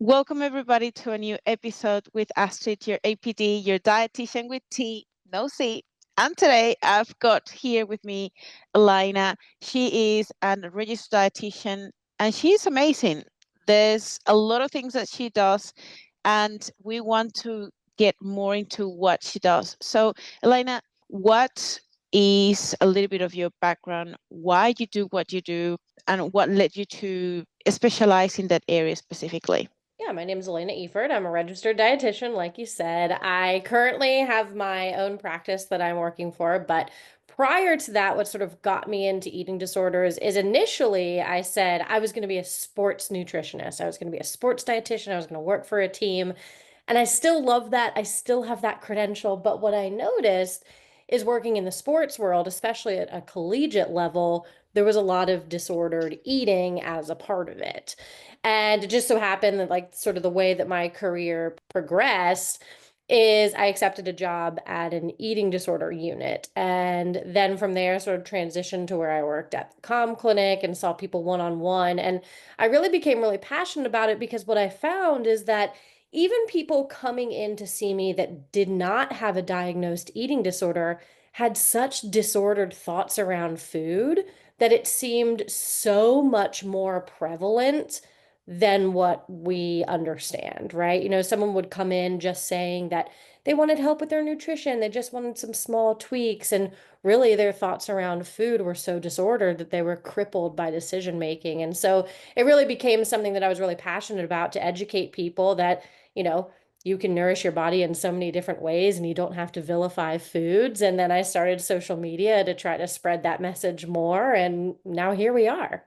Welcome everybody to a new episode with Astrid, your APD, your dietitian with T, no C. And today I've got here with me Elaina. She is a registered dietitian and she's amazing. There's a lot of things that she does, and we want to get more into what she does. So, Elaina, what is a little bit of your background, why you do what you do, and what led you to specialize in that area specifically? Yeah, my name is Elaina Efir. I'm a registered dietitian, like you said. I currently have my own practice that I'm working for, but prior to that, what sort of got me into eating disorders is initially I said I was going to be a sports nutritionist. I was going to be a sports dietitian. I was going to work for a team. And I still love that. I still have that credential. But what I noticed is working in the sports world, especially at a collegiate level, there was a lot of disordered eating as a part of it. And it just so happened that, like, sort of the way that my career progressed is I accepted a job at an eating disorder unit. And then from there, sort of transitioned to where I worked at the comm clinic and saw people one on one. And I really became really passionate about it because what I found is that even people coming in to see me that did not have a diagnosed eating disorder had such disordered thoughts around food that it seemed so much more prevalent than what we understand, right? Someone would come in just saying that they wanted help with their nutrition, they just wanted some small tweaks, and really their thoughts around food were so disordered that they were crippled by decision making. And so it really became something that I was really passionate about to educate people that, you know, you can nourish your body in so many different ways and you don't have to vilify foods. And then I started social media to try to spread that message more. And now here we are.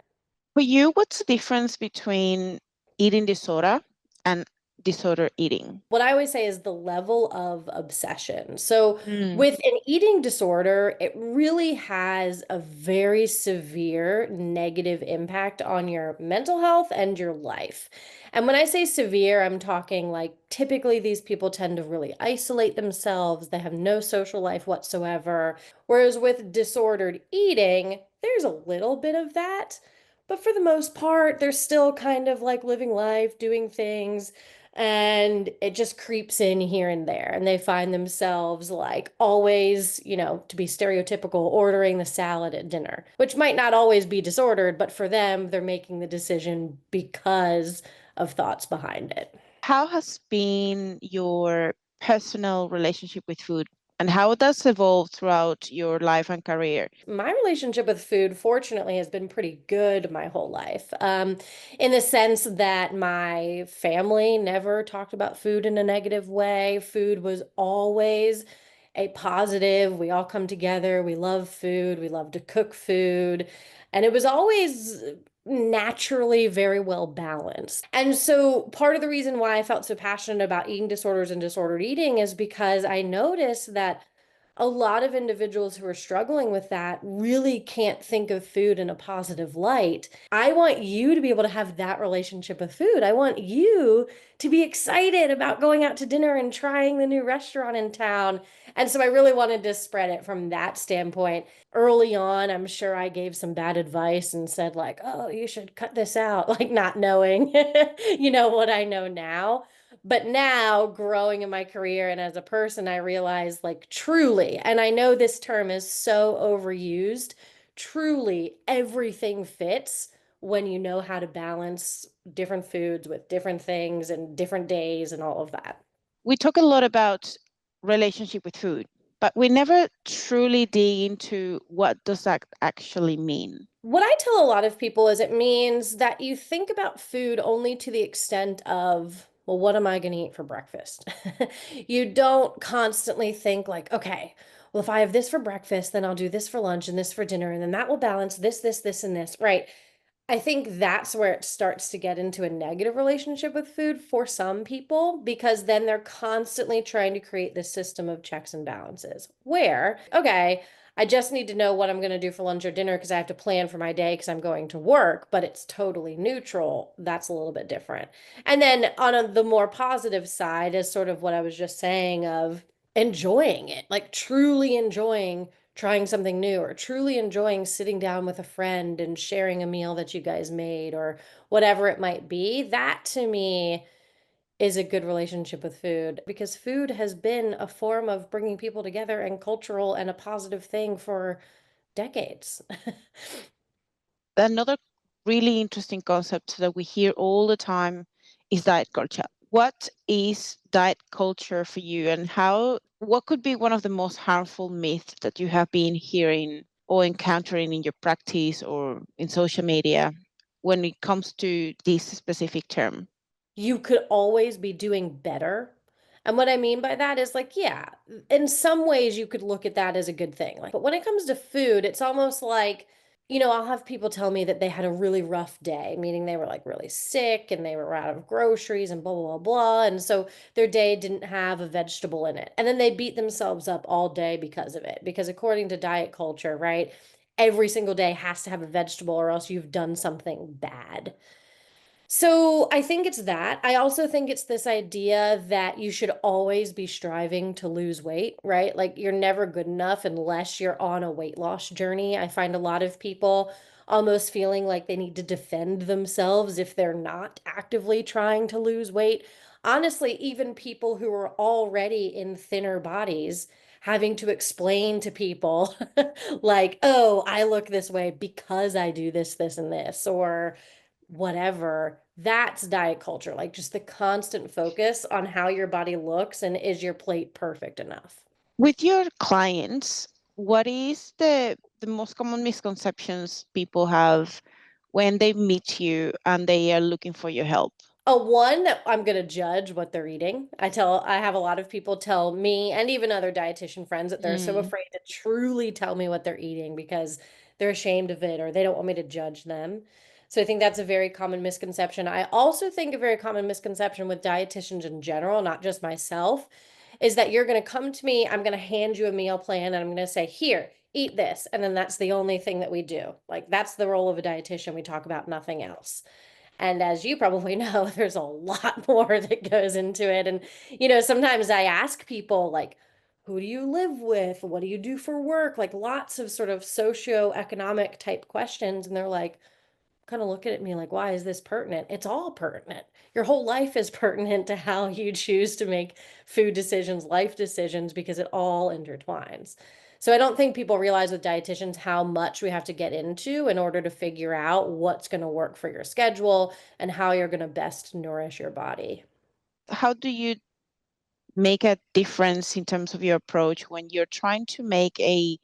For you, what's the difference between eating disorder and disorder eating? What I always say is the level of obsession. So, Mm. with an eating disorder, it really has a very severe negative impact on your mental health and your life. And when I say severe, I'm talking like typically these people tend to really isolate themselves, they have no social life whatsoever. Whereas with disordered eating, there's a little bit of that. But for the most part, they're still kind of like living life, doing things, and it just creeps in here and there. And they find themselves like always, to be stereotypical, ordering the salad at dinner, which might not always be disordered, but for them, they're making the decision because of thoughts behind it. How has been your personal relationship with food, and how does evolve throughout your life and career? My relationship with food, fortunately, has been pretty good my whole life. In the sense that my family never talked about food in a negative way. Food was always a positive. We all come together. We love food. We love to cook food. And it was always naturally very well balanced. And so part of the reason why I felt so passionate about eating disorders and disordered eating is because I noticed that a lot of individuals who are struggling with that really can't think of food in a positive light. I want you to be able to have that relationship with food. I want you to be excited about going out to dinner and trying the new restaurant in town. And so I really wanted to spread it from that standpoint. Early on, I'm sure I gave some bad advice and said, like, oh, you should cut this out, like not knowing, what I know now. But now, growing in my career and as a person, I realize, like, truly, and I know this term is so overused, truly everything fits when you know how to balance different foods with different things and different days and all of that. We talk a lot about relationship with food, but we never truly dig into what does that actually mean. What I tell a lot of people is it means that you think about food only to the extent of, well, what am I going to eat for breakfast? You don't constantly think like, okay, well, if I have this for breakfast, then I'll do this for lunch and this for dinner, and then that will balance this, and this, right? I think that's where it starts to get into a negative relationship with food for some people because then they're constantly trying to create this system of checks and balances where, okay, I just need to know what I'm going to do for lunch or dinner because I have to plan for my day because I'm going to work, but it's totally neutral. That's a little bit different. And then on the more positive side is sort of what I was just saying of enjoying it, like truly enjoying trying something new or truly enjoying sitting down with a friend and sharing a meal that you guys made or whatever it might be. That to me is a good relationship with food because food has been a form of bringing people together and cultural and a positive thing for decades. Another really interesting concept that we hear all the time is diet culture. What is diet culture for you, and what could be one of the most harmful myths that you have been hearing or encountering in your practice or in social media when it comes to this specific term? You could always be doing better. And what I mean by that is like, yeah, in some ways you could look at that as a good thing. Like, but when it comes to food, it's almost like, I'll have people tell me that they had a really rough day, meaning they were like really sick and they were out of groceries and blah, blah, blah, blah. And so their day didn't have a vegetable in it. And then they beat themselves up all day because of it. Because according to diet culture, right, every single day has to have a vegetable or else you've done something bad. So I think it's that. I also think it's this idea that you should always be striving to lose weight, right? Like you're never good enough unless you're on a weight loss journey. I find a lot of people almost feeling like they need to defend themselves if they're not actively trying to lose weight. Honestly, even people who are already in thinner bodies having to explain to people like, oh, I look this way because I do this, this, and this, or whatever, that's diet culture. Like just the constant focus on how your body looks and is your plate perfect enough. With your clients, what is the most common misconceptions people have when they meet you and they are looking for your help? One that I'm going to judge what they're eating. I have a lot of people tell me and even other dietitian friends that they're so Mm. afraid to truly tell me what they're eating because they're ashamed of it or they don't want me to judge them. So I think that's a very common misconception. I also think a very common misconception with dietitians in general, not just myself, is that you're going to come to me, I'm going to hand you a meal plan and I'm going to say, "Here, eat this." And then that's the only thing that we do. Like that's the role of a dietitian. We talk about nothing else. And as you probably know, there's a lot more that goes into it. And, sometimes I ask people, like, who do you live with? What do you do for work? Like, lots of sort of socioeconomic type questions. And they're like, kind of looking at me like, why is this pertinent? It's all pertinent. Your whole life is pertinent to how you choose to make food decisions, life decisions, because it all intertwines. So I don't think people realize with dietitians how much we have to get into in order to figure out what's going to work for your schedule and how you're going to best nourish your body. How do you make a difference in terms of your approach when you're trying to make a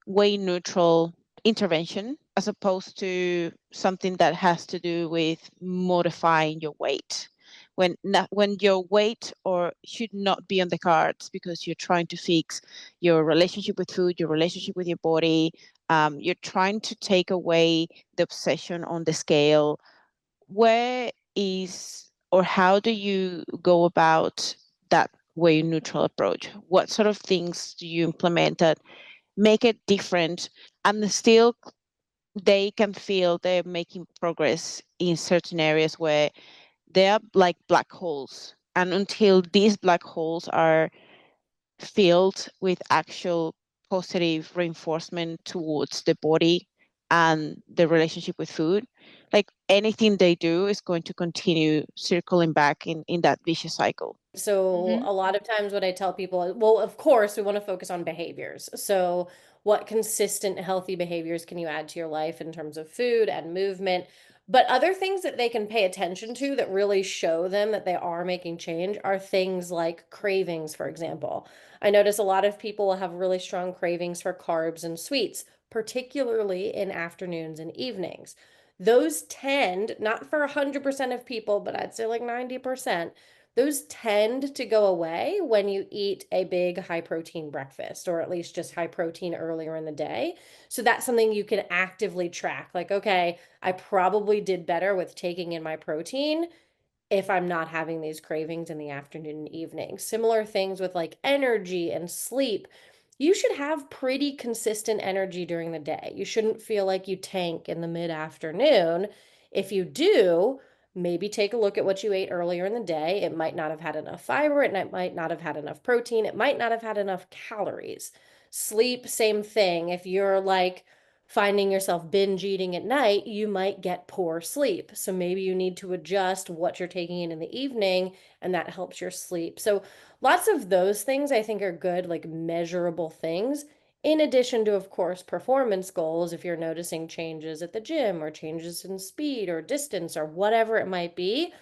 weight neutral intervention as opposed to something that has to do with modifying your weight? When your weight or should not be on the cards because you're trying to fix your relationship with food, your relationship with your body, you're trying to take away the obsession on the scale. Where is or how do you go about that weight neutral approach? What sort of things do you implement that make it different and still they can feel they're making progress in certain areas where they are like black holes, and until these black holes are filled with actual positive reinforcement towards the body and the relationship with food, like anything they do is going to continue circling back in that vicious cycle. So Hmm. a lot of times what I tell people is, well, of course, we want to focus on behaviors. So what consistent healthy behaviors can you add to your life in terms of food and movement? But other things that they can pay attention to that really show them that they are making change are things like cravings, for example. I notice a lot of people will have really strong cravings for carbs and sweets, particularly in afternoons and evenings. Those tend, not for 100% of people, but I'd say like 90%, those tend to go away when you eat a big high protein breakfast, or at least just high protein earlier in the day. So that's something you can actively track. Like, okay, I probably did better with taking in my protein if I'm not having these cravings in the afternoon and evening. Similar things with like energy and sleep. You should have pretty consistent energy during the day. You shouldn't feel like you tank in the mid-afternoon. If you do, maybe take a look at what you ate earlier in the day. It might not have had enough fiber, it might not have had enough protein, it might not have had enough calories. Sleep, same thing. If you're like finding yourself binge eating at night, you might get poor sleep. So maybe you need to adjust what you're taking in the evening, and that helps your sleep. So lots of those things I think are good, like measurable things. In addition to, of course, performance goals, if you're noticing changes at the gym or changes in speed or distance or whatever it might be,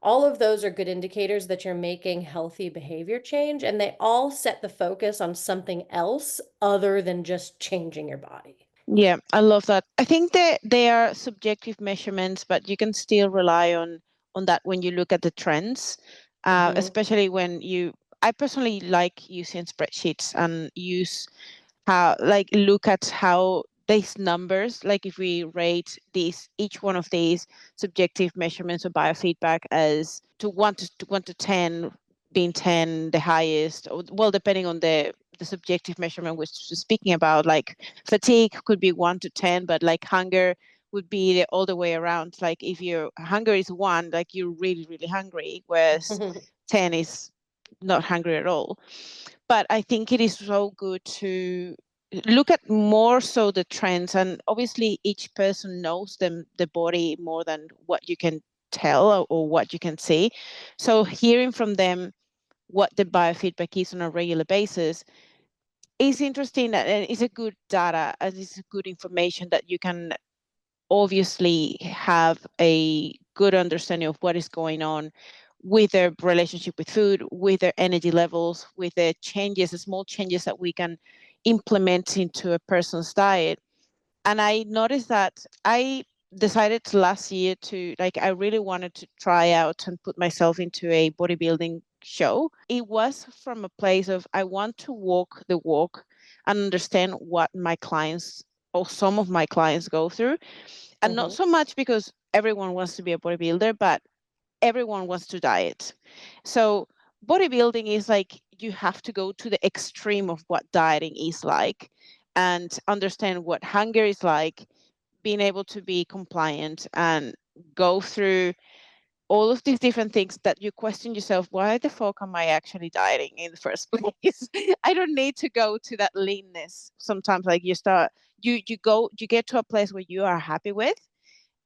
all of those are good indicators that you're making healthy behavior change, and they all set the focus on something else other than just changing your body. Yeah, I love that. I think that they are subjective measurements, but you can still rely on that when you look at the trends, Mm-hmm. especially when you. I personally like using spreadsheets and use how like look at how these numbers, like if we rate these each one of these subjective measurements of biofeedback as to 1 to 10, being 10 the highest, or well, depending on the subjective measurement we're speaking about, like fatigue could be 1 to 10, but like hunger would be all the way around. Like if your hunger is 1, like you're really really hungry, whereas 10 is not hungry at all. But I think it is so good to look at more so the trends, and obviously each person knows them the body more than what you can tell or what you can see. So hearing from them what the biofeedback is on a regular basis is interesting, and it's a good data, and it's good information that you can obviously have a good understanding of what is going on with their relationship with food, with their energy levels, with the changes, the small changes that we can implement into a person's diet. And I noticed that I decided last year to, like, I really wanted to try out and put myself into a bodybuilding show. It was from a place of I want to walk the walk and understand what my clients or some of my clients go through, and not Mm-hmm. so much because everyone wants to be a bodybuilder, but everyone wants to diet. So bodybuilding is like you have to go to the extreme of what dieting is like and understand what hunger is like, being able to be compliant and go through all of these different things that you question yourself, why the fuck am I actually dieting in the first place? I don't need to go to that leanness. Sometimes like you get to a place where you are happy with,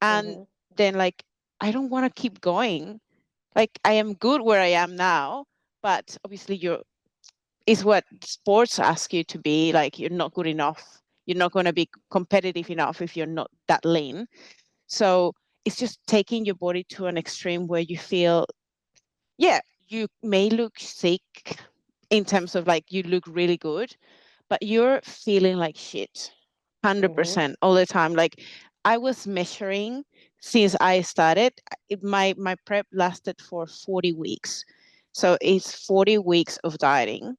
and Mm-hmm. then like I don't want to keep going. Like I am good where I am now, but obviously you're is what sports ask you to be. Like you're not good enough, you're not going to be competitive enough if you're not that lean. So it's just taking your body to an extreme where you feel, yeah, you may look sick in terms of like you look really good, but you're feeling like shit Mm-hmm. 100% all the time. Like I was measuring since I started. My prep lasted for 40 weeks. So it's 40 weeks of dieting.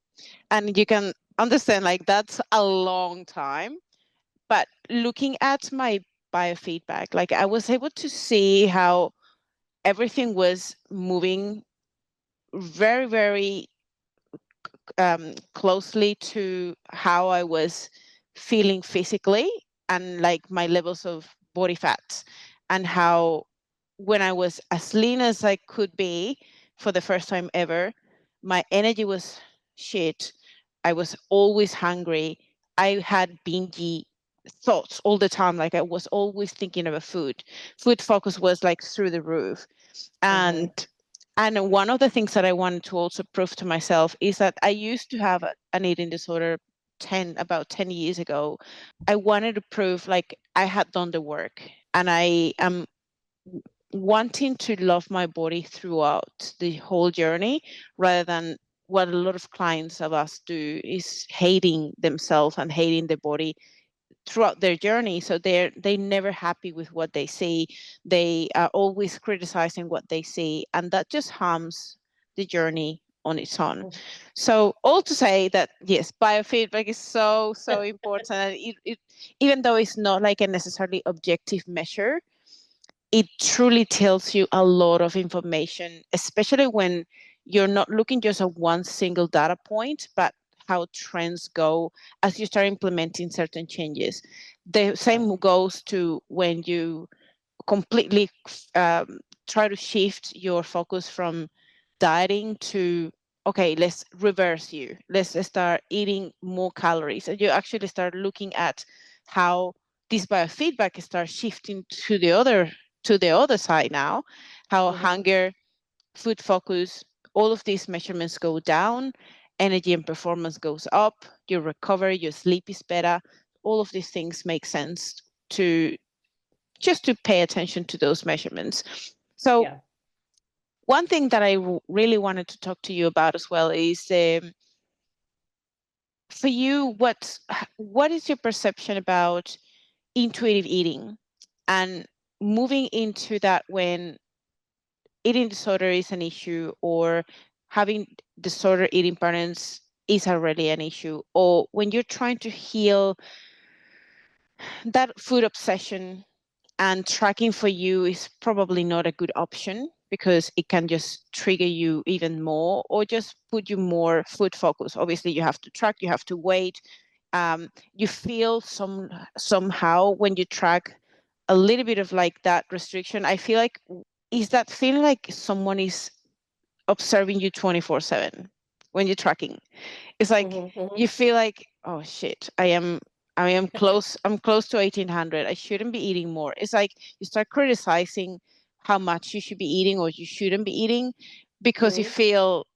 And you can understand like that's a long time. But looking at my biofeedback, like I was able to see how everything was moving very, very closely to how I was feeling physically and like my levels of body fat, and how when I was as lean as I could be for the first time ever, my energy was shit. I was always hungry. I had bingy thoughts all the time. Like I was always thinking about food. Food focus was like through the roof. Mm-hmm. And one of the things that I wanted to also prove to myself is that I used to have an eating disorder about 10 years ago. I wanted to prove like I had done the work, and I am wanting to love my body throughout the whole journey, rather than what a lot of clients of us do is hating themselves and hating the body throughout their journey. So they never happy with what they see. They are always criticizing what they see, and that just harms the journey on its own. So all to say that yes, biofeedback is so important, and even though it's not like a necessarily objective measure, it truly tells you a lot of information, especially when you're not looking just at one single data point, but how trends go as you start implementing certain changes. The Yeah. same goes to when you completely try to shift your focus from dieting to, okay, let's reverse you. Let's start eating more calories. And you actually start looking at how this biofeedback starts shifting to the other side now, how hunger, food focus, all of these measurements go down, energy and performance goes up, your recovery, your sleep is better. All of these things make sense to just to pay attention to those measurements. So Yeah. one thing that I really wanted to talk to you about as well is for you, what is your perception about intuitive eating and moving into that when eating disorder is an issue, or having disorder eating patterns is already an issue, or when you're trying to heal that food obsession and tracking for you is probably not a good option because it can just trigger you even more or just put you more food focus. Obviously, you have to track, you have to wait. You feel somehow when you track a little bit of like that restriction. I feel like, is that feeling like someone is observing you 24/7 when you're tracking? It's like you feel like, oh shit, I am close. I'm close to 1800. I shouldn't be eating more. It's like you start criticizing how much you should be eating or you shouldn't be eating because you feel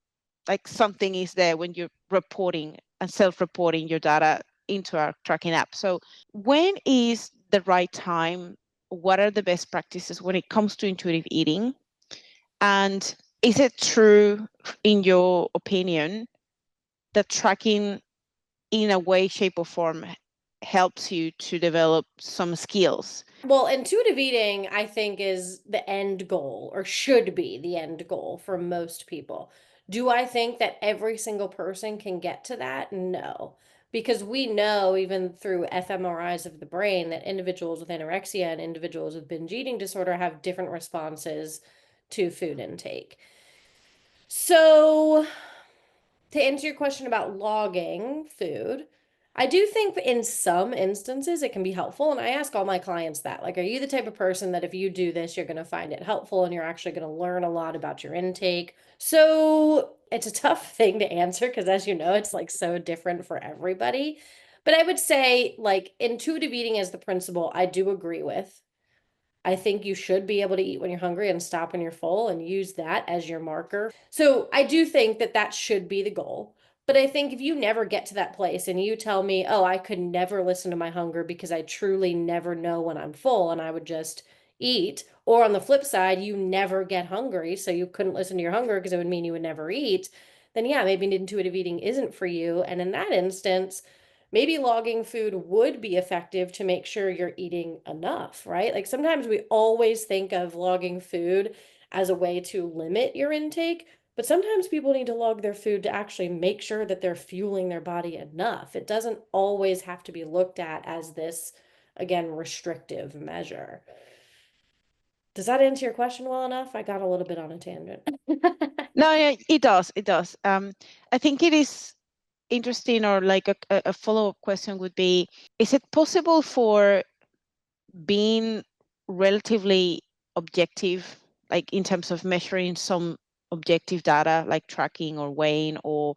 like something is there when you're reporting and self-reporting your data into our tracking app. So when is the right time? What are the best practices when it comes to intuitive eating? And is it true, in your opinion, that tracking in a way, shape, or form helps you to develop some skills? Well, intuitive eating, I think, is the end goal or should be the end goal for most people. Do I think that every single person can get to that? No. Because we know, even through fMRIs of the brain, that individuals with anorexia and individuals with binge eating disorder have different responses to food intake. So, to answer your question about logging food, I do think in some instances it can be helpful. And I ask all my clients that, like, are you the type of person that if you do this, you're going to find it helpful and you're actually going to learn a lot about your intake? So it's a tough thing to answer because, as you know, it's like so different for everybody. But I would say, like, intuitive eating as the principle, I do agree with. I think you should be able to eat when you're hungry and stop when you're full and use that as your marker. So I do think that that should be the goal. But I think if you never get to that place and you tell me, oh, I could never listen to my hunger because I truly never know when I'm full and I would just eat. Or on the flip side, you never get hungry, so you couldn't listen to your hunger because it would mean you would never eat. Then, yeah, maybe intuitive eating isn't for you. And in that instance, maybe logging food would be effective to make sure you're eating enough, right? Like sometimes we always think of logging food as a way to limit your intake, but sometimes people need to log their food to actually make sure that they're fueling their body enough. It doesn't always have to be looked at as this, again, restrictive measure. Does that answer your question well enough? I got a little bit on a tangent. No, yeah, it does. It does. I think it is interesting, or like a follow-up question would be, is it possible for being relatively objective, like in terms of measuring some objective data, like tracking or weighing or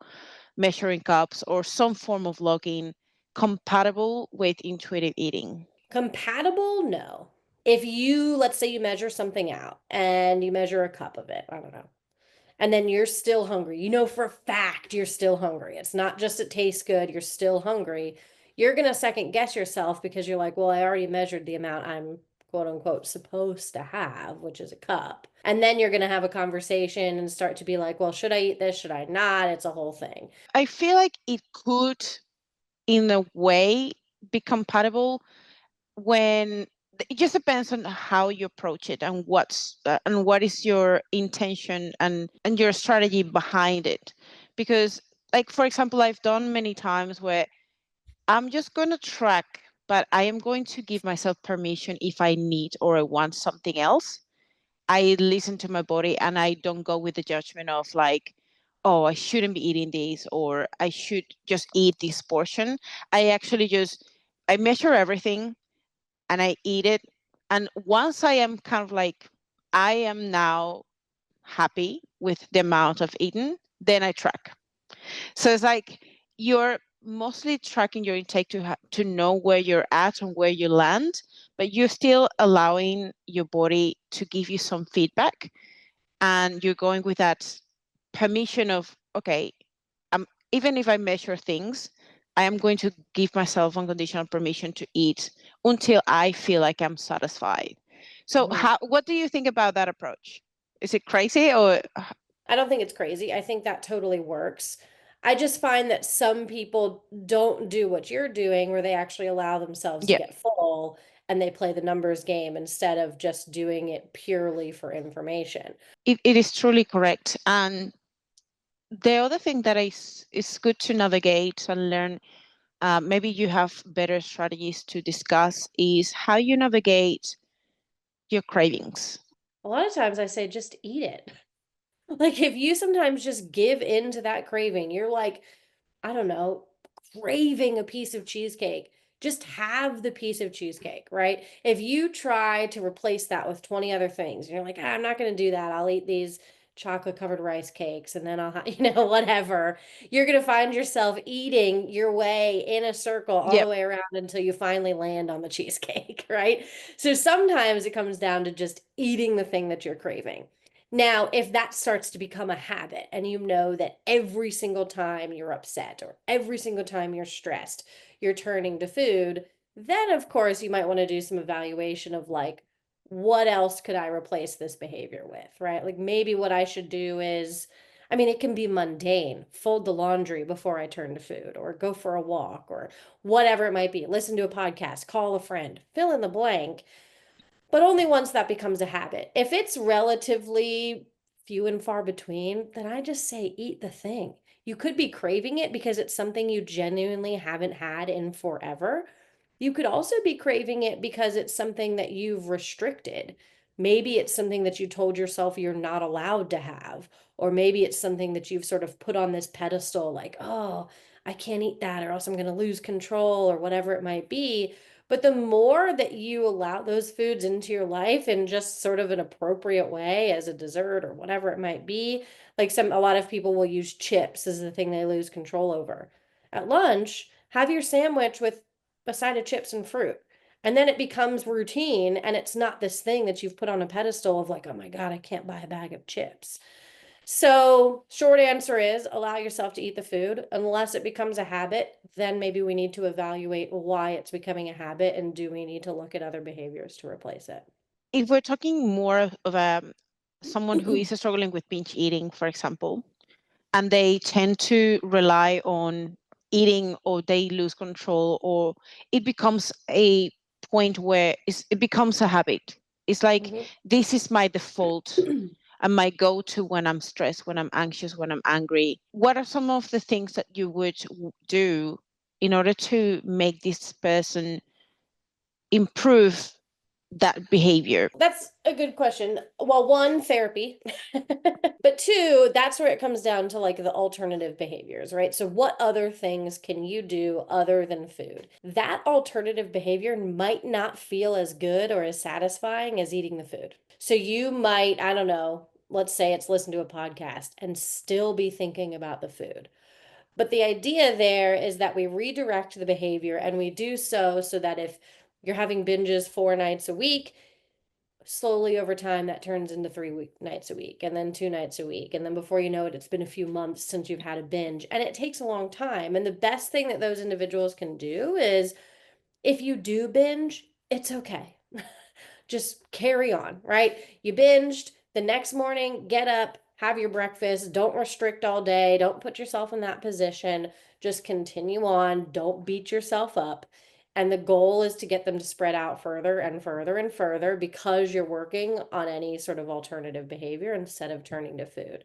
measuring cups or some form of logging, compatible with intuitive eating? Compatible? No. If you, let's say you measure something out and you measure a cup of it, I don't know, and then you're still hungry. You know for a fact you're still hungry. It's not just it tastes good, you're still hungry. You're going to second guess yourself because you're like, well, I already measured the amount I'm quote unquote supposed to have, which is a cup. And then you're going to have a conversation and start to be like, well, should I eat this? Should I not? It's a whole thing. I feel like it could, in a way, be compatible when it just depends on how you approach it and what is your intention and your strategy behind it. Because, like, for example, I've done many times where I'm just going to track, but I am going to give myself permission if I need or I want something else. I listen to my body and I don't go with the judgment of like, oh, I shouldn't be eating this or I should just eat this portion. I actually just I measure everything and I eat it. And once I am kind of like, I am now happy with the amount of eaten, then I track. So it's like you're mostly tracking your intake to know where you're at and where you land, but you're still allowing your body to give you some feedback, and you're going with that permission of, okay, even if I measure things, I am going to give myself unconditional permission to eat until I feel like I'm satisfied. So what do you think about that approach? Is it crazy or? I don't think it's crazy. I think that totally works. I just find that some people don't do what you're doing, where they actually allow themselves to Yeah, get full and they play the numbers game instead of just doing it purely for information. it is truly correct. And the other thing that is good to navigate and learn, maybe you have better strategies to discuss, is how you navigate your cravings. A lot of times I say just eat it. Like if you sometimes just give in to that craving, you're like, I don't know, craving a piece of cheesecake, just have the piece of cheesecake, right? If you try to replace that with 20 other things, you're like, I'm not going to do that. I'll eat these chocolate covered rice cakes and then I'll, whatever. You're going to find yourself eating your way in a circle all Yeah, the way around until you finally land on the cheesecake, right? So sometimes it comes down to just eating the thing that you're craving. Now, if that starts to become a habit and you know that every single time you're upset or every single time you're stressed, you're turning to food, then of course you might want to do some evaluation of like, what else could I replace this behavior with, right? Like maybe what I should do is, I mean, it can be mundane, fold the laundry before I turn to food, or go for a walk, or whatever it might be, listen to a podcast, call a friend, fill in the blank, but only once that becomes a habit. If it's relatively few and far between, then I just say eat the thing. You could be craving it because it's something you genuinely haven't had in forever. You could also be craving it because it's something that you've restricted. Maybe it's something that you told yourself you're not allowed to have, or maybe it's something that you've sort of put on this pedestal, like, oh, I can't eat that, or else I'm going to lose control, or whatever it might be. But the more that you allow those foods into your life in just sort of an appropriate way as a dessert or whatever it might be, like a lot of people will use chips as the thing they lose control over. At lunch, have your sandwich with a side of chips and fruit. And then it becomes routine and it's not this thing that you've put on a pedestal of like, oh my God, I can't buy a bag of chips. So, short answer is allow yourself to eat the food. Unless it becomes a habit, then maybe we need to evaluate why it's becoming a habit and do we need to look at other behaviors to replace it. if we're talking more of someone who is struggling with binge eating, for example, and they tend to rely on eating, or they lose control, or it becomes a point where it becomes a habit. It's like, Mhm. this is my default and my go-to when I'm stressed, when I'm anxious, when I'm angry. What are some of the things that you would do in order to make this person improve that behavior? That's a good question. Well, one, therapy. But two, that's where it comes down to like the alternative behaviors, right? So, what other things can you do other than food? That alternative behavior might not feel as good or as satisfying as eating the food. So, you might, I don't know, let's say it's listen to a podcast and still be thinking about the food. But the idea there is that we redirect the behavior and we do so that if you're having binges 4 nights a week, slowly over time that turns into nights a week and then 2 nights a week, and then before you know it, it's been a few months since you've had a binge, and it takes a long time. And the best thing that those individuals can do is, if you do binge, it's okay. Just carry on, right? You binged, the next morning, get up, have your breakfast, don't restrict all day, don't put yourself in that position, just continue on, don't beat yourself up. And the goal is to get them to spread out further and further and further because you're working on any sort of alternative behavior instead of turning to food.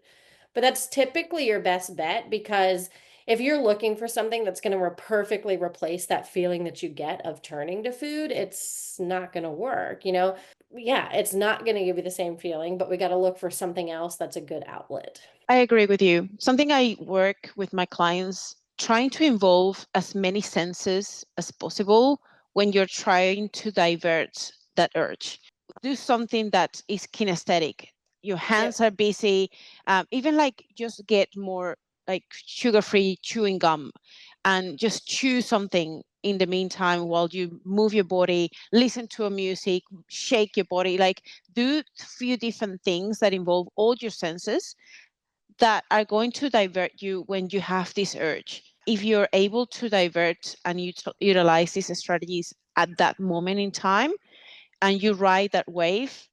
But that's typically your best bet, because if you're looking for something that's going to perfectly replace that feeling that you get of turning to food, it's not going to work. Yeah, it's not going to give you the same feeling, but we got to look for something else that's a good outlet. I agree with you. Something I work with my clients, trying to involve as many senses as possible when you're trying to divert that urge. Do something that is kinesthetic. Your Yep. hands are busy. Even like just get more like sugar-free chewing gum, and just choose something in the meantime while you move your body, listen to a music, shake your body, like do a few different things that involve all your senses that are going to divert you when you have this urge. If you're able to divert and utilize these strategies at that moment in time and you ride that wave,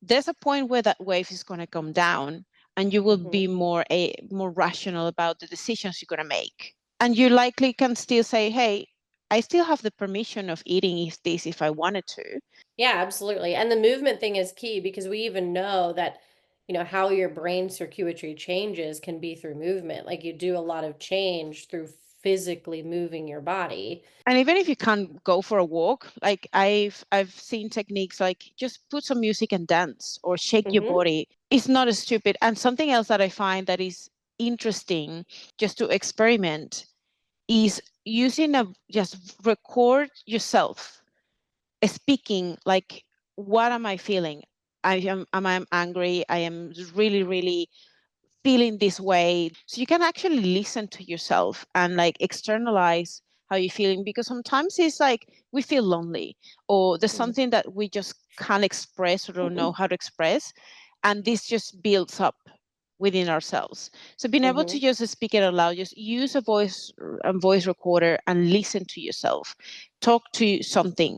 there's a point where that wave is going to come down and you will Mhm. be more rational about the decisions you're going to make. And you likely can still say, hey, I still have the permission of eating if I wanted to. Yeah, absolutely. And the movement thing is key because we even know that, how your brain circuitry changes can be through movement. Like you do a lot of change through physically moving your body. And even if you can't go for a walk, like I've seen techniques like just put some music and dance or shake your Hmm. body. It's not as stupid. And something else that I find that is interesting just to experiment is using a just record yourself speaking like, what am I feeling? I am angry. I am really, really feeling this way. So you can actually listen to yourself and like externalize how you're feeling, because sometimes it's like we feel lonely or there's something that we just can't express or don't know how to express. And this just builds up within ourselves. So being able to Hmm. just speak it aloud, just use a voice recorder and listen to yourself, talk to something.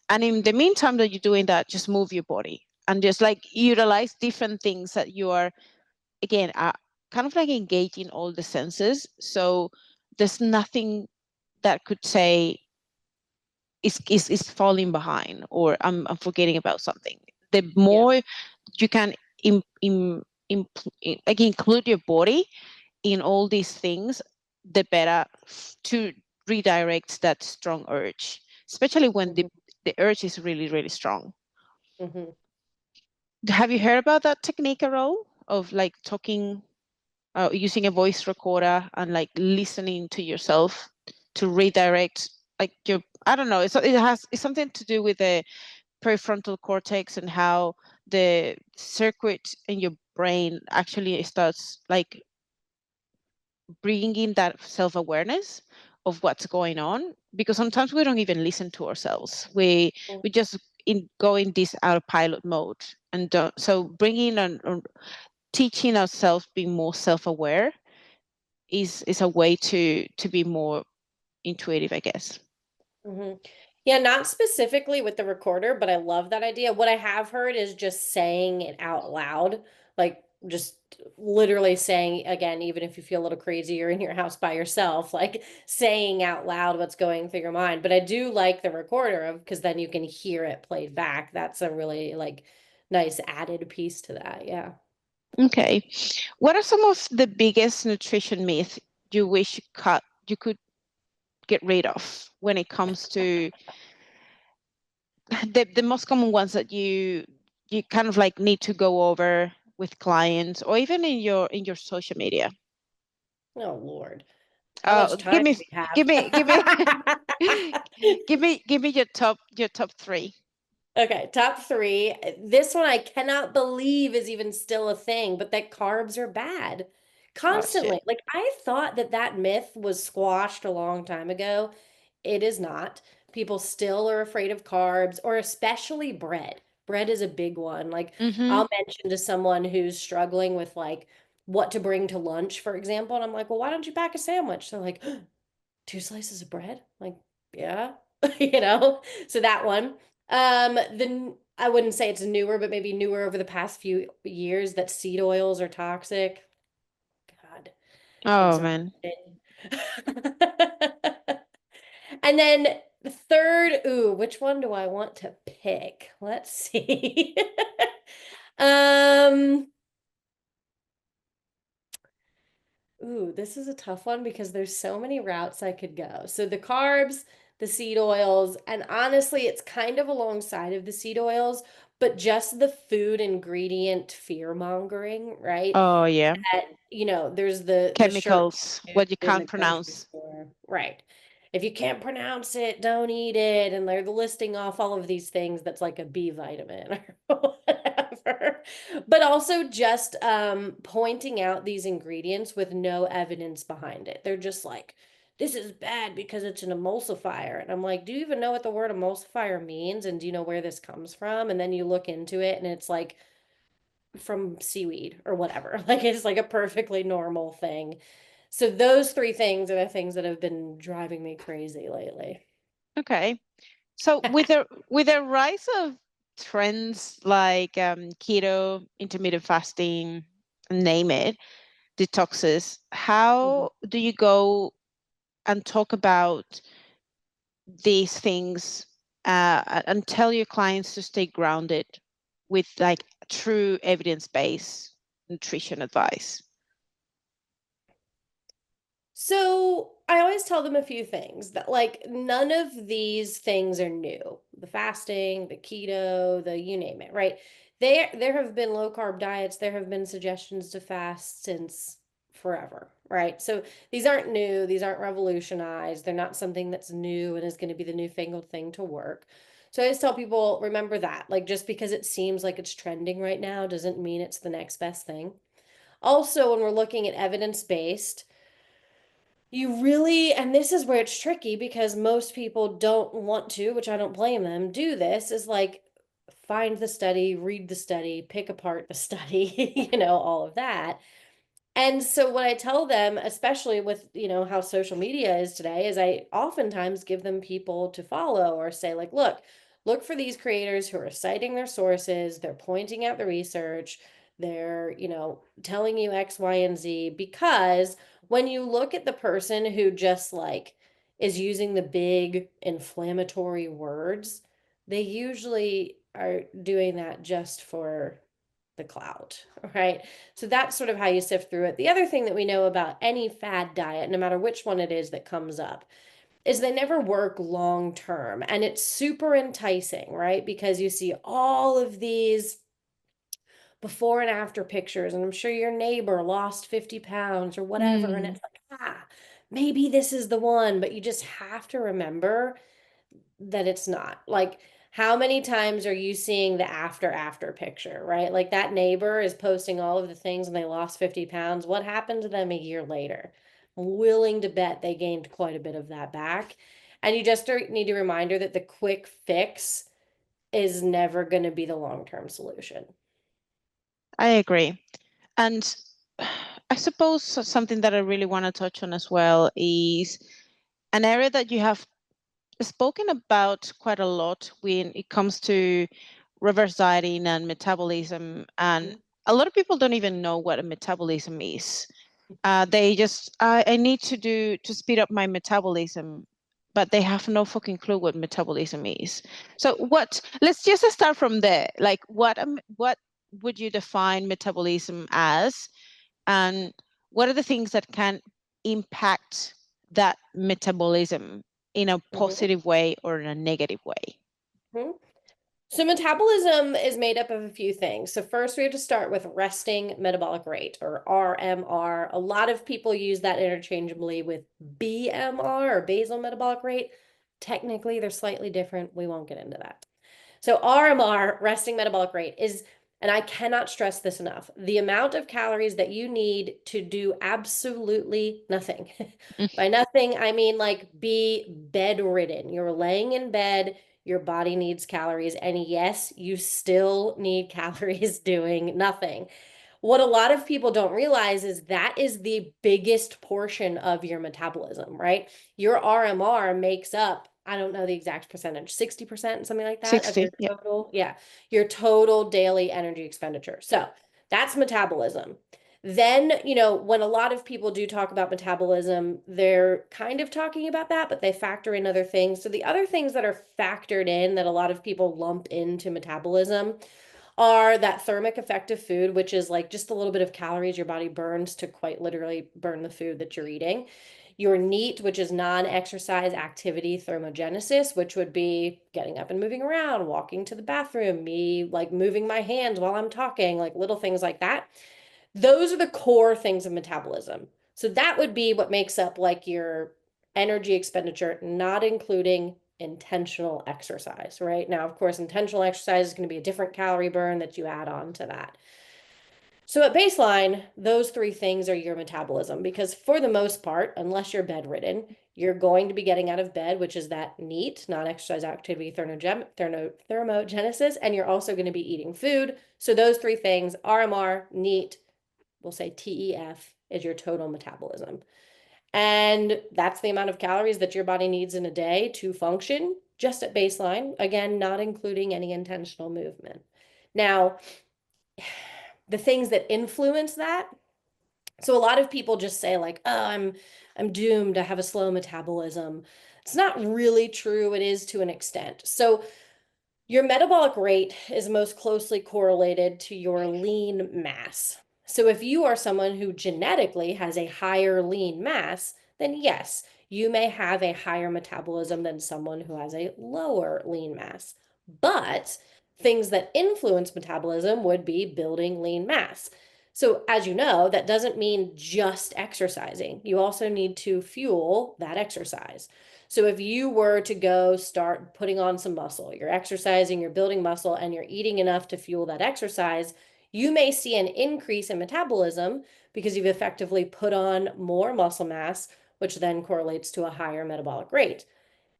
And in the meantime that you're doing that, just move your body and just like utilize different things that you are, again, kind of like engaging all the senses. So there's nothing that could say is falling behind or I'm forgetting about something. The Yeah. more you can like include your body in all these things, the better to redirect that strong urge, especially when the, Hmm. the urge is really, really strong. Hmm. Have you heard about that technique at all of like talking, using a voice recorder and like listening to yourself to redirect like your, I don't know, it's something to do with the prefrontal cortex and how the circuit in your brain actually starts like bringing that self-awareness of what's going on, because sometimes we don't even listen to ourselves. We just go in this autopilot mode and don't, so bringing on teaching ourselves being more self-aware is a way to be more intuitive, I guess. Hmm. Yeah, not specifically with the recorder, but I love that idea. What I have heard is just saying it out loud, like just literally saying again, even if you feel a little crazy, you're in your house by yourself, like saying out loud what's going through your mind. But I do like the recorder of because then you can hear it played back. That's a really like nice added piece to that. Yeah. Okay, what are some of the biggest nutrition myths you wish you could get rid of when it comes to the most common ones that you kind of like need to go over with clients or even in your social media? Oh Lord. How much Give time me do we have? give me give me your top three. Okay, top three. This one I cannot believe is even still a thing, but that carbs are bad. Oh shit. Constantly. Like I thought that that myth was squashed a long time ago. It is not. People still are afraid of carbs, or especially bread. Bread is a big one. Like Mm-hmm. I'll mention to someone who's struggling with like what to bring to lunch, for example, and I'm like, "Well, why don't you pack a sandwich?" They're like, two slices of bread? Like, yeah, So that one. The I wouldn't say it's newer, but maybe newer over the past few years that seed oils are toxic. God, Oh exhausting. man. And then the third, ooh, which one do I want to pick? Let's see. Um, Ooh, this is a tough one because there's so many routes I could go. So the carbs, the seed oils, and honestly, it's kind of alongside of the seed oils, but just the food ingredient fear mongering, right? Oh yeah. That, there's the shirt Chemicals, what you in can't the grocery pronounce. store, right? If you can't pronounce it, don't eat it. And they're listing off all of these things that's like a B vitamin or whatever. But also just pointing out these ingredients with no evidence behind it. They're just like, this is bad because it's an emulsifier. And I'm like, do you even know what the word emulsifier means? And do you know where this comes from? And then you look into it and it's like from seaweed or whatever. Like it's like a perfectly normal thing. So those three things are the things that have been driving me crazy lately. Okay. So with the rise of trends like keto, intermittent fasting, name it, detoxes, Mhm. how do you go and talk about these things and tell your clients to stay grounded with like true evidence-based nutrition advice? So I always tell them a few things that like none of these things are new. The fasting, the keto, the you name it, right? There have been low carb diets, there have been suggestions to fast since forever, right? So these aren't new, these aren't revolutionized, they're not something that's new and is going to be the newfangled thing to work. So I always tell people, remember that. Like just because it seems like it's trending right now doesn't mean it's the next best thing. Also, when we're looking at evidence-based, you really, and this is where it's tricky because most people don't want to, which I don't blame them, do this is like find the study, read the study, pick apart the study, all of that. And so what I tell them, especially with, how social media is today, is I oftentimes give them people to follow or say like, look for these creators who are citing their sources, they're pointing out the research, they're, telling you X, Y, and Z because when you look at the person who just like is using the big inflammatory words, they usually are doing that just for the clout, right? So that's sort of how you sift through it. The other thing that we know about any fad diet, no matter which one it is that comes up, is they never work long term. And it's super enticing, right? Because you see all of these before and after pictures, and I'm sure your neighbor lost 50 pounds or whatever. And Mm. it's like, maybe this is the one, but you just have to remember that it's not. Like, how many times are you seeing the after picture, right? Like that neighbor is posting all of the things and they lost 50 pounds. What happened to them a year later? I'm willing to bet they gained quite a bit of that back. And you just need a reminder that the quick fix is never going to be the long-term solution. I agree. And I suppose something that I really want to touch on as well is an area that you have spoken about quite a lot when it comes to reverse dieting and metabolism. And Mhm. a lot of people don't even know what a metabolism is. They just, I need to speed up my metabolism, but they have no fucking clue what metabolism is. So let's just start from there. Like what would you define metabolism as? And what are the things that can impact that metabolism in a Mhm. positive way or in a negative way? Mhm. So metabolism is made up of a few things. So first we have to start with resting metabolic rate or RMR. A lot of people use that interchangeably with BMR or basal metabolic rate. Technically, they're slightly different. We won't get into that. So RMR, resting metabolic rate, is, and I cannot stress this enough, the amount of calories that you need to do absolutely nothing. By nothing, I mean like be bedridden. You're laying in bed, your body needs calories, and yes, you still need calories doing nothing. What a lot of people don't realize is that is the biggest portion of your metabolism, right? Your RMR makes up, I don't know the exact percentage, 60%, something like that of 60, your yeah. total, yeah, your total daily energy expenditure. So that's metabolism. Then, when a lot of people do talk about metabolism, they're kind of talking about that, but they factor in other things. So the other things that are factored in that a lot of people lump into metabolism are that thermic effect of food, which is like just a little bit of calories your body burns to quite literally burn the food that you're eating. Your NEAT, which is non-exercise activity thermogenesis, which would be getting up and moving around, walking to the bathroom, me like moving my hands while I'm talking, like little things like that. Those are the core things of metabolism. So that would be what makes up like your energy expenditure, not including intentional exercise, right? Now, of course, intentional exercise is going to be a different calorie burn that you add on to that. So at baseline, those three things are your metabolism because for the most part, unless you're bedridden, you're going to be getting out of bed, which is that NEAT, non-exercise activity thermogenesis, and you're also going to be eating food. So those three things, RMR, NEAT, we'll say TEF, is your total metabolism. And that's the amount of calories that your body needs in a day to function just at baseline. Again, not including any intentional movement. Now, the things that influence that. So a lot of people just say like, "Oh, I'm doomed to have a slow metabolism." It's not really true. It is to an extent. So your metabolic rate is most closely correlated to your lean mass. So if you are someone who genetically has a higher lean mass, then yes, you may have a higher metabolism than someone who has a lower lean mass. But things that influence metabolism would be building lean mass. So, as you know, that doesn't mean just exercising. You also need to fuel that exercise. So if you were to go start putting on some muscle, you're exercising, you're building muscle, and you're eating enough to fuel that exercise, you may see an increase in metabolism because you've effectively put on more muscle mass, which then correlates to a higher metabolic rate.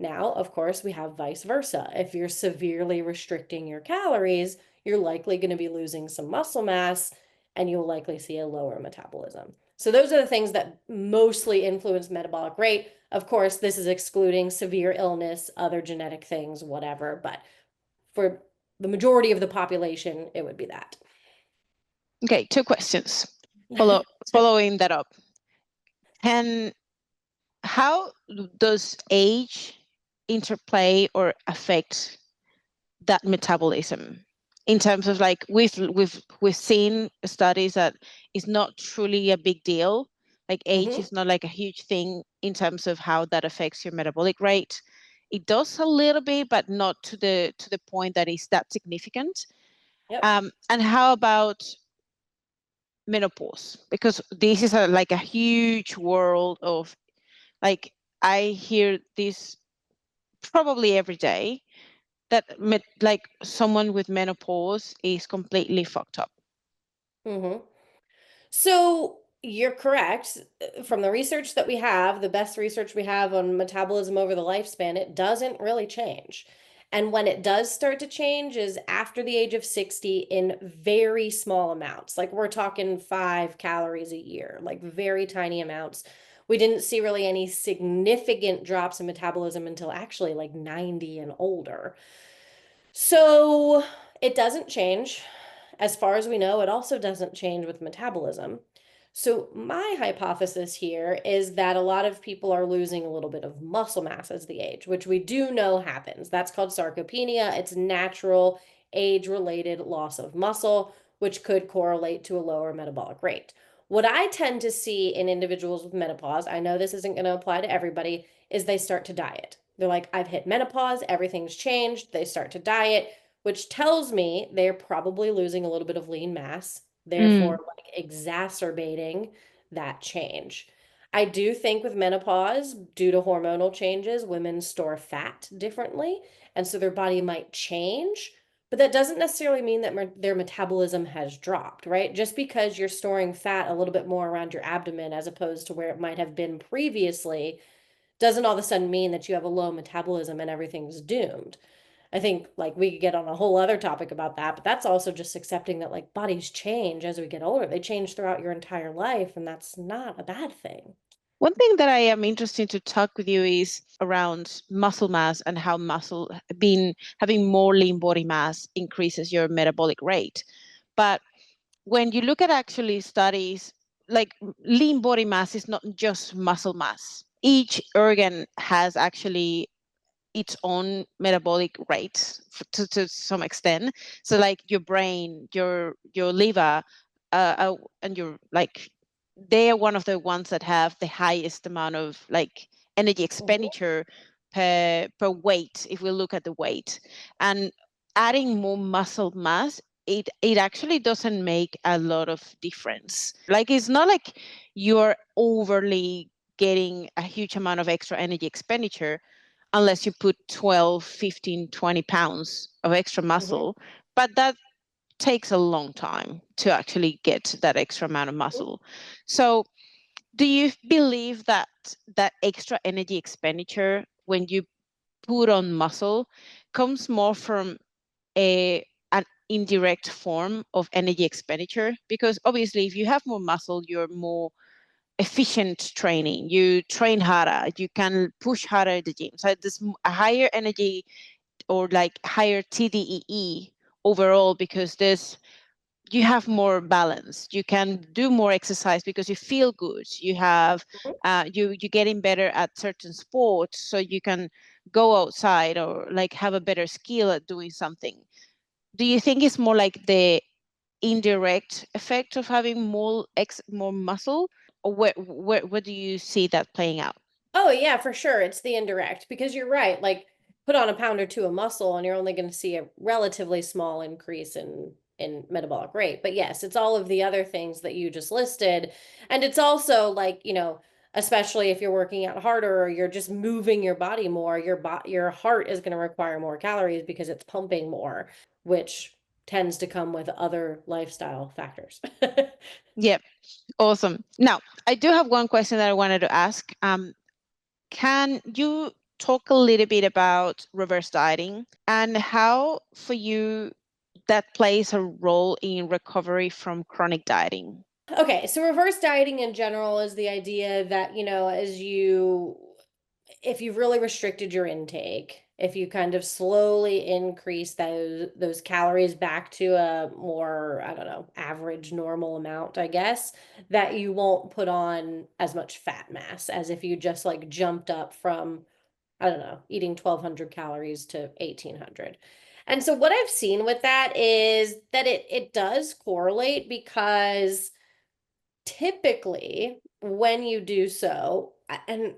Now, of course, we have vice versa. If you're severely restricting your calories, you're likely going to be losing some muscle mass and you'll likely see a lower metabolism. So, those are the things that mostly influence metabolic rate. Of course, this is excluding severe illness, other genetic things, whatever, but for the majority of the population, it would be that. Okay, two questions. Following that up, and how does age interplay or affect that metabolism? In terms of like we've seen studies that it's not truly a big deal. Like age Mm-hmm. is not like a huge thing in terms of how that affects your metabolic rate. It does a little bit, but not to the point that is that significant. Yep. And how about menopause? Because this is like a huge world of like I hear this probably every day that like someone with menopause is completely fucked up. Mm-hmm. So you're correct. From the research that we have, the best research we have on metabolism over the lifespan, it doesn't really change. And when it does start to change is after the age of 60 in very small amounts. Like we're talking 5 calories a year, like very tiny amounts. We didn't see really any significant drops in metabolism until actually like 90 and older. So it doesn't change. As far as we know, it also doesn't change with metabolism. So, my hypothesis here is that a lot of people are losing a little bit of muscle mass as they age, which we do know happens. That's called sarcopenia. It's natural age related loss of muscle, which could correlate to a lower metabolic rate. What I tend to see in individuals with menopause, I know this isn't going to apply to everybody, is they start to diet. They're like, I've hit menopause, everything's changed. They start to diet, which tells me they're probably losing a little bit of lean mass, therefore, Mm. like exacerbating that change. I do think with menopause, due to hormonal changes, women store fat differently. And so their body might change, but that doesn't necessarily mean that their metabolism has dropped, right? Just because you're storing fat a little bit more around your abdomen as opposed to where it might have been previously doesn't all of a sudden mean that you have a low metabolism and everything's doomed. I think like we could get on a whole other topic about that, but that's also just accepting that like bodies change as we get older. They change throughout your entire life, and that's not a bad thing. One thing that I am interested to talk with you is around muscle mass and how muscle being having more lean body mass increases your metabolic rate. But when you look at actually studies, like lean body mass is not just muscle mass. Each organ has actually its own metabolic rate to some extent. So like your brain, your liver, and your like they are one of the ones that have the highest amount of like energy Mhm. expenditure per weight if we look at the weight. And adding more muscle mass, it actually doesn't make a lot of difference. Like it's not like you're overly getting a huge amount of extra energy expenditure unless you put 12, 15, 20 pounds of extra Mhm. muscle. But that takes a long time to actually get that extra amount of muscle. So do you believe that that extra energy expenditure when you put on muscle comes more from a an indirect form of energy expenditure? Because obviously if you have more muscle, you're more efficient training, you train harder, you can push harder at the gym, so there's a higher energy or like higher TDEE overall, because there's you have more balance, you can do more exercise because you feel good, you have you're getting better at certain sports, so you can go outside or like have a better skill at doing something. Do you think it's more like the indirect effect of having more muscle, or where do you see that playing out? Oh yeah, for sure. It's the indirect because you're right. Like put on a pound or two of muscle and you're only going to see a relatively small increase in metabolic rate. But yes, it's all of the other things that you just listed. And it's also like, especially if you're working out harder or you're just moving your body more, your heart is going to require more calories because it's pumping more, which tends to come with other lifestyle factors. Yep, awesome. Now I do have one question that I wanted to ask. Can you talk a little bit about reverse dieting and how, for you, that plays a role in recovery from chronic dieting? Okay, so reverse dieting in general is the idea that, if you've really restricted your intake, if you kind of slowly increase those calories back to a more, I don't know, average normal amount, I guess, that you won't put on as much fat mass as if you just like jumped up from, I don't know, eating 1,200 calories to 1,800. And so what I've seen with that is that it does correlate because typically when you do so, and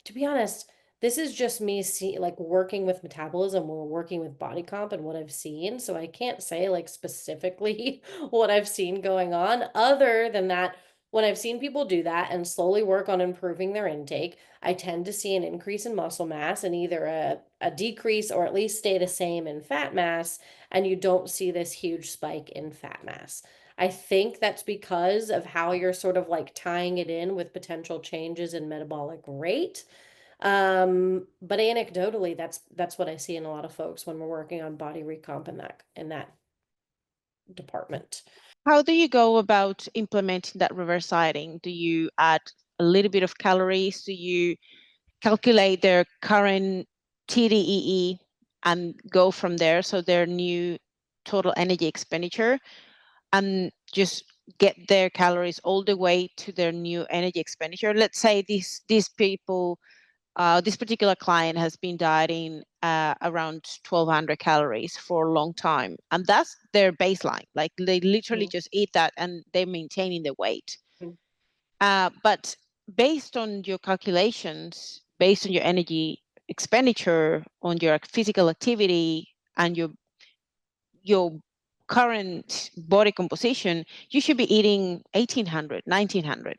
to be honest, this is just me like working with metabolism or working with body comp and what I've seen, so I can't say like specifically what I've seen going on. Other than that, when I've seen people do that and slowly work on improving their intake, I tend to see an increase in muscle mass and either a decrease or at least stay the same in fat mass, and you don't see this huge spike in fat mass. I think that's because of how you're sort of like tying it in with potential changes in metabolic rate. But anecdotally, that's what I see in a lot of folks when we're working on body recomp in that department. How do you go about implementing that reverse dieting? Do you add a little bit of calories? Do you calculate their current TDEE and go from there, so their new total energy expenditure, and just get their calories all the way to their new energy expenditure? Let's say these people, this particular client has been dieting around 1,200 calories for a long time, and that's their baseline. Like they literally Mhm. just eat that and they're maintaining the weight. Mhm. But based on your calculations, based on your energy expenditure, on your physical activity, and your current body composition, you should be eating 1,800, 1,900.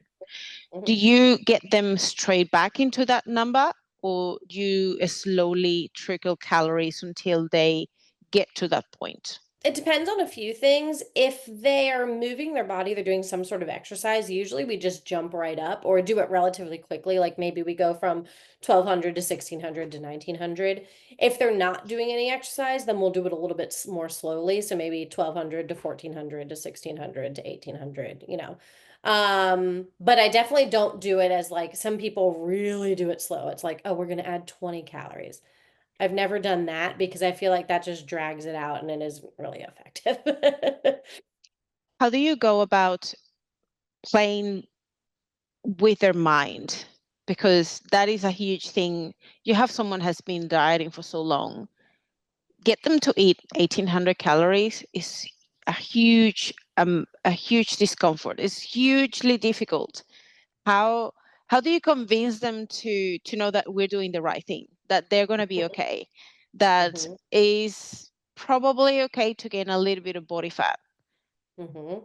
Do Mhm. you get them straight back into that number, or do you slowly trickle calories until they get to that point? It depends on a few things. If they are moving their body, they're doing some sort of exercise, usually we just jump right up or do it relatively quickly. Like maybe we go from 1,200 to 1,600 to 1,900. If they're not doing any exercise, then we'll do it a little bit more slowly. So maybe 1,200 to 1,400 to 1,600 to 1,800. But I definitely don't do it as like some people really do it slow. It's like, oh, we're going to add 20 calories. I've never done that because I feel like that just drags it out and it isn't really effective. How do you go about playing with their mind? Because that is a huge thing. You have someone has been dieting for so long. Get them to eat 1,800 calories is a huge discomfort. It's hugely difficult. How how do you convince them to know that we're doing the right thing, that they're going to be okay, that hmm is probably okay to gain a little bit of body fat? hmm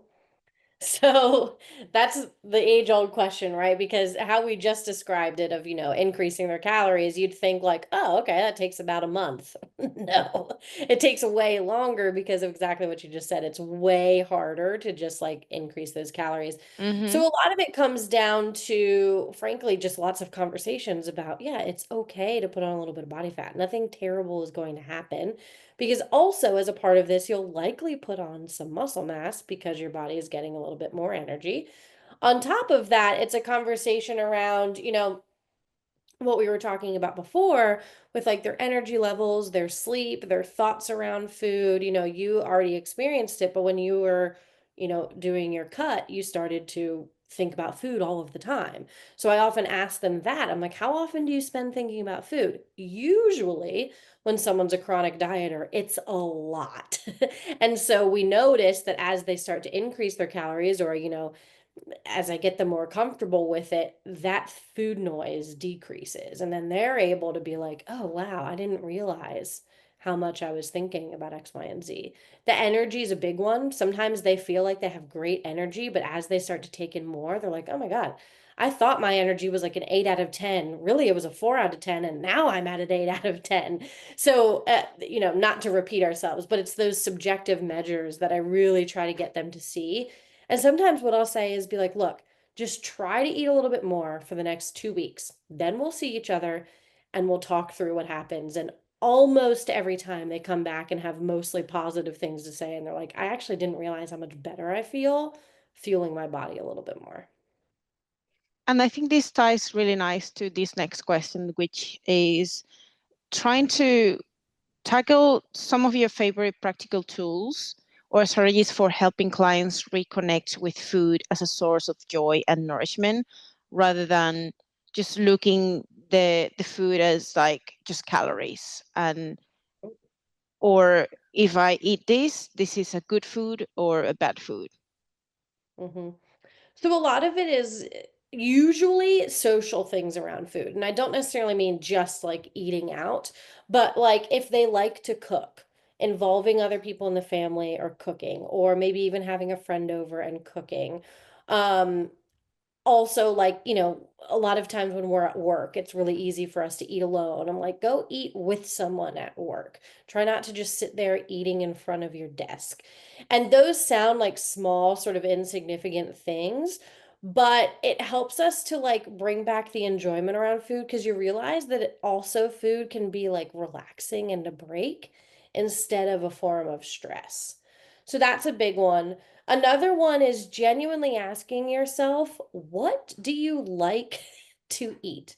So that's the age-old question, right? Because how we just described it of, increasing their calories, you'd think like, oh, okay, that takes about a month. No, it takes way longer because of exactly what you just said. It's way harder to just like increase those calories. Mm-hmm. So a lot of it comes down to, frankly, just lots of conversations about, yeah, it's okay to put on a little bit of body fat. Nothing terrible is going to happen. Because also, as a part of this, you'll likely put on some muscle mass because your body is getting a little bit more energy. On top of that, it's a conversation around, what we were talking about before with like their energy levels, their sleep, their thoughts around food. You already experienced it, but when you were, doing your cut, you started to think about food all of the time. So I often ask them that. I'm like, how often do you spend thinking about food? Usually, when someone's a chronic dieter, it's a lot. And so we notice that as they start to increase their calories or, as I get them more comfortable with it, that food noise decreases. And then they're able to be like, oh, wow, I didn't realize how much I was thinking about X, Y, and Z. The energy is a big one. Sometimes they feel like they have great energy, but as they start to take in more, they're like, oh my God, I thought my energy was like an 8 out of 10. Really, it was a 4 out of 10. And now I'm at an 8 out of 10. So, not to repeat ourselves, but it's those subjective measures that I really try to get them to see. And sometimes what I'll say is be like, look, just try to eat a little bit more for the next 2 weeks. Then we'll see each other and we'll talk through what happens. And almost every time they come back and have mostly positive things to say. And they're like, I actually didn't realize how much better I feel fueling my body a little bit more. And I think this ties really nice to this next question, which is trying to tackle some of your favorite practical tools or strategies for helping clients reconnect with food as a source of joy and nourishment rather than just looking the food as like just calories and or if I eat this is a good food or a bad food. Hmm. So a lot of it is usually social things around food. And I don't necessarily mean just like eating out, but like if they like to cook, involving other people in the family or cooking, or maybe even having a friend over and cooking. Um, Also, like, a lot of times when we're at work, it's really easy for us to eat alone. I'm like, go eat with someone at work. Try not to just sit there eating in front of your desk. And those sound like small, sort of insignificant things, but it helps us to like bring back the enjoyment around food because you realize that also food can be like relaxing and a break instead of a form of stress. So that's a big one. Another one is genuinely asking yourself, what do you like to eat?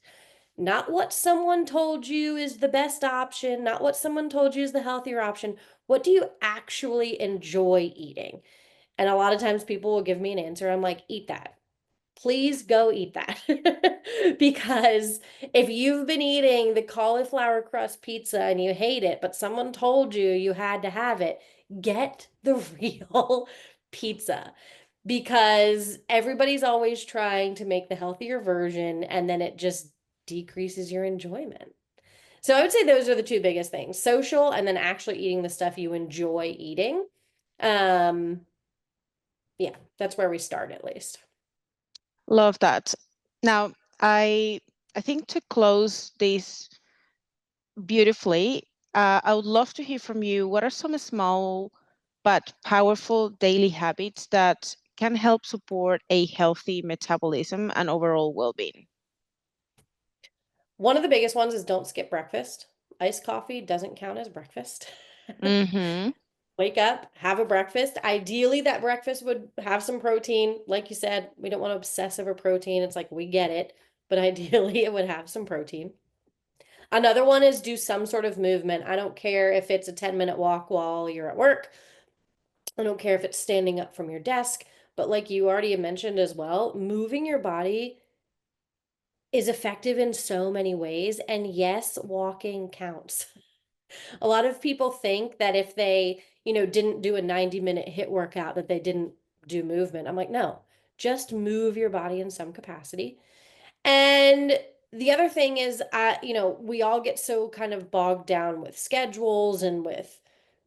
Not what someone told you is the best option, not what someone told you is the healthier option. What do you actually enjoy eating? And a lot of times people will give me an answer. I'm like, eat that. Please go eat that. Because if you've been eating the cauliflower crust pizza and you hate it, but someone told you you had to have it, get the real pizza because everybody's always trying to make the healthier version and then it just decreases your enjoyment. So I would say those are the two biggest things, social and then actually eating the stuff you enjoy eating. Um, yeah, that's where we start at least. Love that. Now, I think to close this beautifully, I would love to hear from you. What are some small but powerful daily habits that can help support a healthy metabolism and overall well-being? One of the biggest ones is don't skip breakfast. Iced coffee doesn't count as breakfast. Mm-hmm. Wake up, have a breakfast. Ideally, that breakfast would have some protein. Like you said, we don't want to obsess over protein. It's like we get it, but ideally, it would have some protein. Another one is do some sort of movement. I don't care if it's a 10-minute walk while you're at work. I don't care if it's standing up from your desk, but like you already mentioned as well, moving your body is effective in so many ways. And yes, walking counts. A lot of people think that if they, didn't do a 90-minute hit workout, that they didn't do movement. I'm like, no, just move your body in some capacity. And the other thing is, we all get so kind of bogged down with schedules and with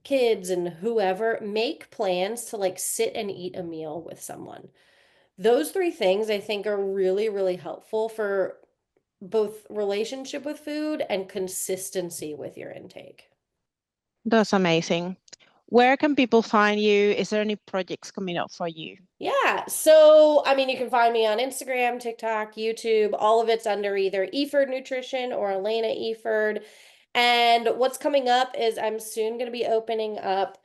kids and whoever, make plans to like sit and eat a meal with someone. Those three things I think are really, really helpful for both relationship with food and consistency with your intake. That's amazing. Where can people find you? Is there any projects coming up for you? Yeah, so I mean, you can find me on Instagram, TikTok, YouTube. All of it's under either Eford Nutrition or Elaina Eford. And what's coming up is I'm soon going to be opening up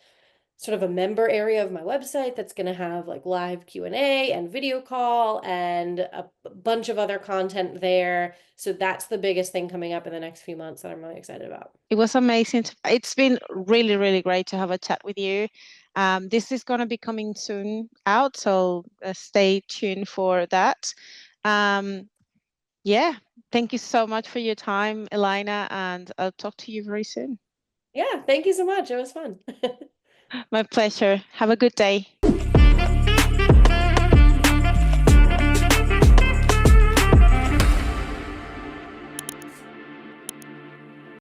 sort of a member area of my website that's going to have like live Q&A and video call and a bunch of other content there. So that's the biggest thing coming up in the next few months that I'm really excited about. It was amazing. It's been really, really great to have a chat with you. This is going to be coming soon out, so stay tuned for that. Um, yeah, thank you so much for your time, Elaina, and I'll talk to you very soon. Yeah, thank you so much. It was fun. My pleasure. Have a good day.